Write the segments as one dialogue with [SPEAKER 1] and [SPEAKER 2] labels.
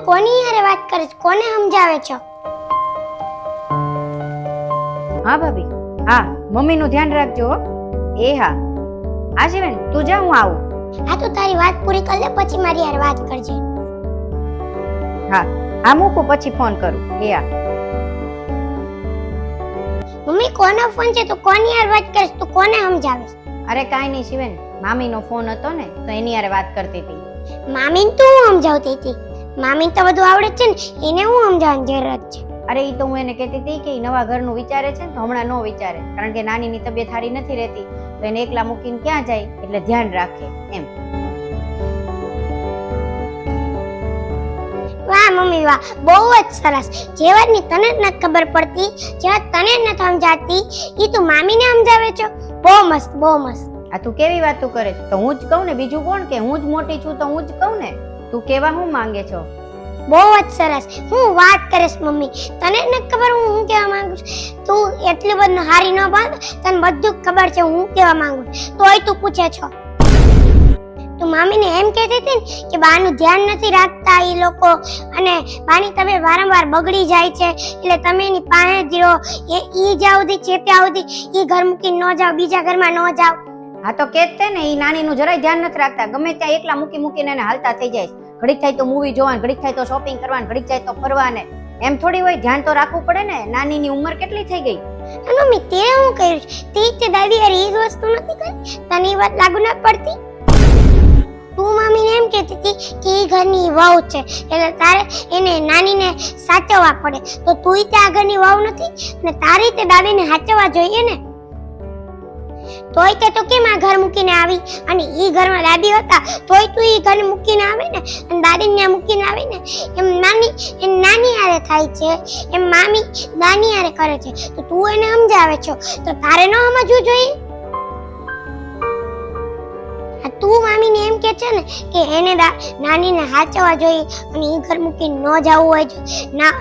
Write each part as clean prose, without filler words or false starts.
[SPEAKER 1] કોની યારે વાત કરે છે? કોને સમજાવે છો?
[SPEAKER 2] હા ભાભી, હા મમ્મીનું ધ્યાન રાખજો હો. એ હા હા શિવેન, તું જા, હું આવું.
[SPEAKER 1] હા તો તારી વાત પૂરી કરી લે પછી મારી યારે વાત કરજે.
[SPEAKER 2] હા હા મૂકું, પછી ફોન કરું. એ હા.
[SPEAKER 1] મમ્મી કોનો ફોન છે? તું કોની યારે વાત કરે છે? તું કોને સમજાવે છે?
[SPEAKER 2] અરે કાંઈ નહીં શિવેન, મામીનો ફોન હતો ને તો એની હારે વાત કરતી હતી.
[SPEAKER 1] મામીને તું સમજાવતી હતી? મામીને તો બધું આવડે છે ને, એને હું સમજાવવાની જરૂર છે?
[SPEAKER 2] અરે ઈ તો હું એને કહેતી હતી કે ઈ નવા ઘરનું વિચારે છે ને તો હમણાં ન વિચારે, કારણ કે નાનીની તબિયત સારી નથી રહેતી તો એને એકલા મૂકીને ક્યાં જાય, એટલે ધ્યાન રાખે એમ.
[SPEAKER 1] વાહ મમ્મી વાહ, બહુ જ સરસ. જે વાતની તને જ નથી ખબર પડતી, જે વાત તને જ નથી સમજાતી, ઈ તું મામીને સમજાવે છો. બહુ મસ્ત, બહુ મસ્ત.
[SPEAKER 2] આ તું કેવી વાતો કરે છે? તો હું જ કહું ને, બીજું કોણ કે? હું જ મોટી છું તો હું જ કહું ને. તું કેવા હું માંગે છો?
[SPEAKER 1] બહુ જ સરસ. હું વાત કરીશ મમ્મી, તને જ નથી ખબર હું કહેવા માંગુ છું? તું એટલી બધું હારી ન બાંધ, તને બધું ખબર છે હું કહેવા માંગુ છું, તોય તું પૂછે છો. તું મામીને એમ કહેતી હતી ને કે બાનું ધ્યાન નથી રાખતા ઈ લોકો, અને બાની તબિયત વારંવાર બગડી જાય છે, એટલે તમે એની પાસે જ રહો, ઈ જાવ દી ચેપ્યા સુધી ઈ ઘર મૂકીને ન જાવ, બીજા ઘરમાં ન જાવ.
[SPEAKER 2] હા તો કે તે ને, ઈ નાનીનું જરાય ધ્યાન નથી રાખતા, ગમે ત્યાં એકલા મૂકીને એને હાલતા થઈ જાય. ઘડીક થાય તો મૂવી જોવાનું, ઘડીક થાય તો શોપિંગ કરવાનું, ઘડીક થાય તો ફરવાને. એમ થોડી હોય, ધ્યાન તો રાખવું પડે ને. નાનીની ઉંમર કેટલી થઈ ગઈ?
[SPEAKER 1] મમ્મી તે હું કહ્યું તે દાદી યાર ઈ વસ્તુ નથી કરી, તને ઈ વાત લાગુ ન પડતી? તું મામીને એમ કહેતી હતી કે ઈ ઘરની વહુ છે, એટલે તારે એને નાનીને સાચવવા પડે, તો તુંય તે આ ઘરની વહુ નથી અને તારી તે દાદીને સાચવવા જોઈએ ને. તોય તે તો કેમ આ ઘર મૂકીને આવી, અને ઈ ઘરમાં દાદી હતા તોય તું ઈ ઘર મૂકીને આવી ને, અને દાદીને ત્યાં મૂકીને આવી ને. એમ નાની હારે થાય છે, એમ મામી નાની હારે કરે છે, તો તું એને સમજાવે છો તો તારે ન સમજવું જોઈએ? તું મામીને એમ કે છે ને કે એને નાનીને સાચવવા જોઈએ અને ઈ ઘર મૂકીને ન જવું હોય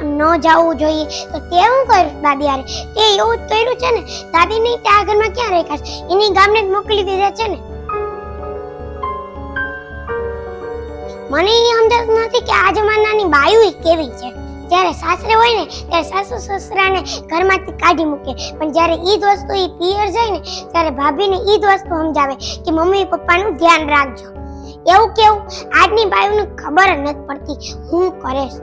[SPEAKER 1] ન જવું જોઈએ, તો તે હું કર્યું દાદી હારે? તે એવું જ કર્યું છે ને. દાદી નહીં તે આ ઘરમાં ક્યાં રાખ્યા છે? એની ગામને જ મોકલી દીધા છે ને. મને એ સમજાતું નથી કે આ જમાનાની બાયું કેવી છે. જ્યારે સાસરે હોય ને ત્યારે સાસુ સસરાને ઘરમાંથી કાઢી મૂકે, પણ જ્યારે ઈ જ વસ્તુ ઈ પિયર જાય ને ત્યારે ભાભીને ઈ જ વસ્તુ સમજાવે કે મમ્મી પપ્પાનું ધ્યાન રાખજો. એવું કેવું આજની બાયુને ખબર જ નથી પડતી હું કરે છે.